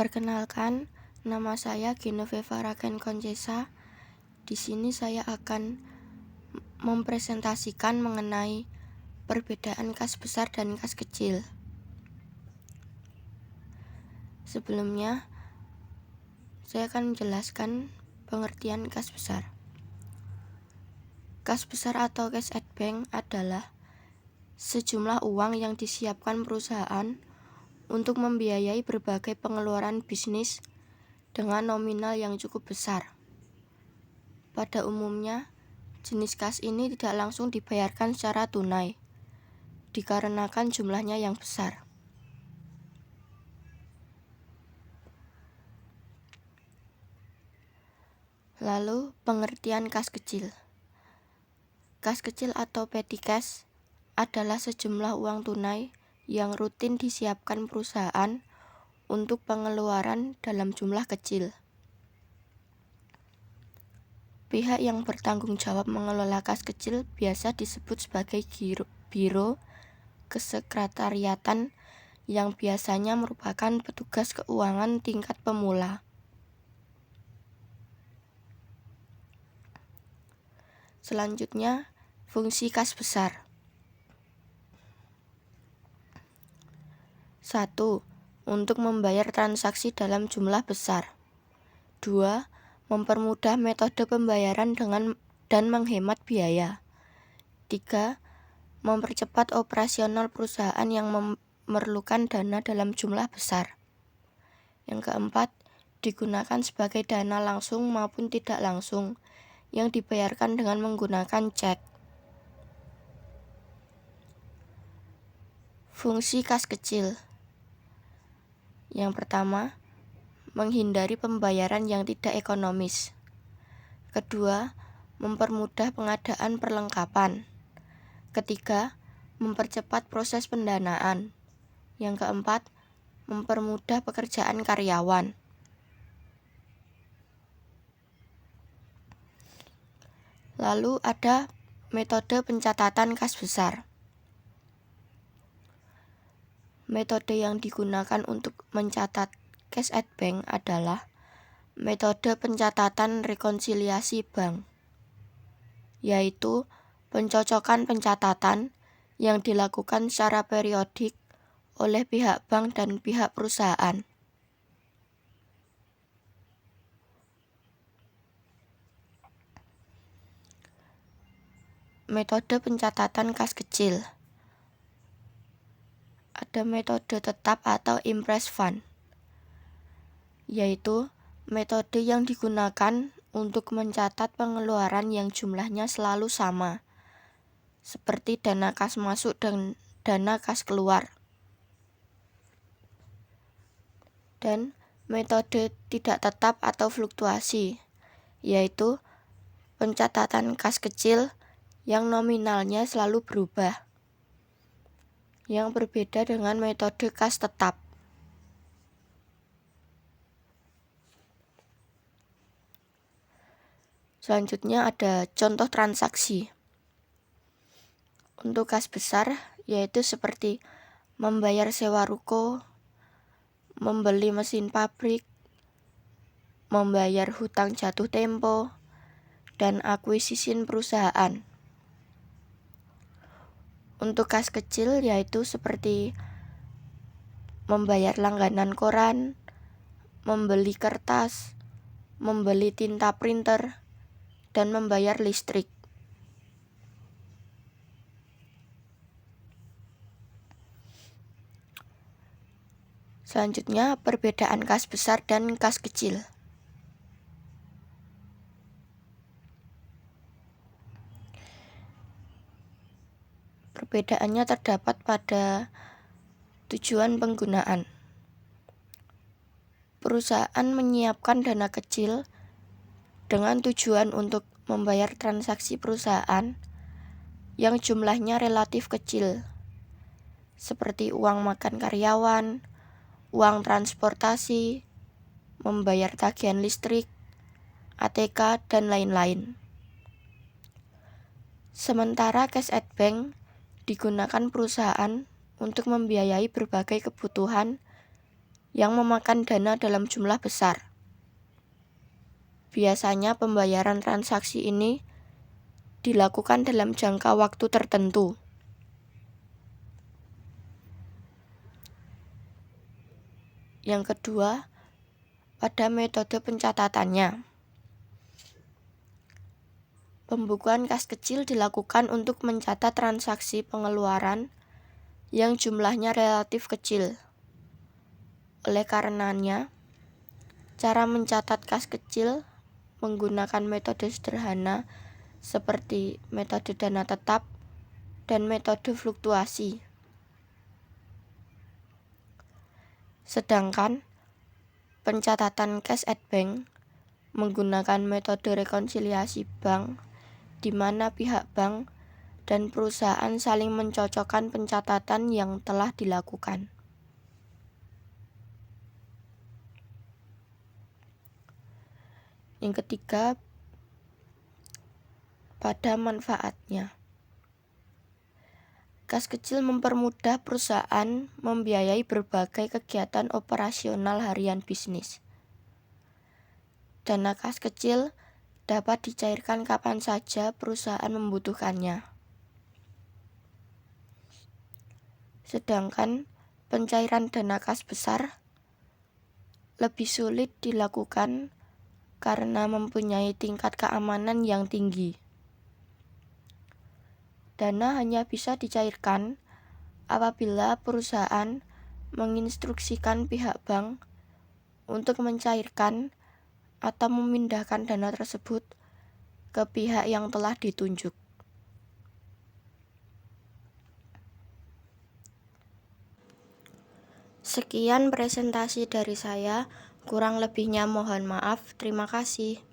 Perkenalkan, nama saya Genoveva Raken Concesa. Di sini saya akan mempresentasikan mengenai perbedaan kas besar dan kas kecil. Sebelumnya, saya akan menjelaskan pengertian kas besar. Kas besar atau cash at bank adalah sejumlah uang yang disiapkan perusahaan untuk membiayai berbagai pengeluaran bisnis dengan nominal yang cukup besar. Pada umumnya, jenis kas ini tidak langsung dibayarkan secara tunai, dikarenakan jumlahnya yang besar. Lalu, pengertian kas kecil. Kas kecil atau petty cash adalah sejumlah uang tunai yang rutin disiapkan perusahaan untuk pengeluaran dalam jumlah kecil. Pihak yang bertanggung jawab mengelola kas kecil biasa disebut sebagai biro kesekretariatan yang biasanya merupakan petugas keuangan tingkat pemula. Selanjutnya, fungsi kas besar. 1. Untuk membayar transaksi dalam jumlah besar. 2. Mempermudah metode pembayaran dan menghemat biaya. 3. Mempercepat operasional perusahaan yang memerlukan dana dalam jumlah besar. Yang keempat, digunakan sebagai dana langsung maupun tidak langsung yang dibayarkan dengan menggunakan cek. Fungsi kas kecil. Yang pertama, menghindari pembayaran yang tidak ekonomis. Kedua, mempermudah pengadaan perlengkapan. Ketiga, mempercepat proses pendanaan. Yang keempat, mempermudah pekerjaan karyawan. Lalu ada metode pencatatan kas besar. Metode yang digunakan untuk mencatat cash at bank adalah metode pencatatan rekonsiliasi bank, yaitu pencocokan pencatatan yang dilakukan secara periodik oleh pihak bank dan pihak perusahaan. Metode pencatatan kas kecil. Ada metode tetap atau impress fund, yaitu metode yang digunakan untuk mencatat pengeluaran yang jumlahnya selalu sama, seperti dana kas masuk dan dana kas keluar. Dan metode tidak tetap atau fluktuasi, yaitu pencatatan kas kecil yang nominalnya selalu berubah, yang berbeda dengan metode kas tetap. Selanjutnya ada contoh transaksi. Untuk kas besar, yaitu seperti membayar sewa ruko, membeli mesin pabrik, membayar hutang jatuh tempo, dan akuisisi perusahaan. Untuk kas kecil yaitu seperti membayar langganan koran, membeli kertas, membeli tinta printer, dan membayar listrik. Selanjutnya, perbedaan kas besar dan kas kecil. Perbedaannya terdapat pada tujuan penggunaan. Perusahaan menyiapkan dana kecil dengan tujuan untuk membayar transaksi perusahaan yang jumlahnya relatif kecil, seperti uang makan karyawan, uang transportasi, membayar tagihan listrik, ATK, dan lain-lain. Sementara cash at bank digunakan perusahaan untuk membiayai berbagai kebutuhan yang memakan dana dalam jumlah besar. Biasanya pembayaran transaksi ini dilakukan dalam jangka waktu tertentu. Yang kedua, pada metode pencatatannya. Pembukuan kas kecil dilakukan untuk mencatat transaksi pengeluaran yang jumlahnya relatif kecil. Oleh karenanya, cara mencatat kas kecil menggunakan metode sederhana seperti metode dana tetap dan metode fluktuasi. Sedangkan pencatatan cash at bank menggunakan metode rekonsiliasi bank, di mana pihak bank dan perusahaan saling mencocokkan pencatatan yang telah dilakukan. Yang ketiga, pada manfaatnya. Kas kecil mempermudah perusahaan membiayai berbagai kegiatan operasional harian bisnis. Dana kas kecil dapat dicairkan kapan saja perusahaan membutuhkannya. Sedangkan pencairan dana kas besar lebih sulit dilakukan karena mempunyai tingkat keamanan yang tinggi. Dana hanya bisa dicairkan apabila perusahaan menginstruksikan pihak bank untuk mencairkan atau memindahkan dana tersebut ke pihak yang telah ditunjuk. Sekian presentasi dari saya, kurang lebihnya mohon maaf. Terima kasih.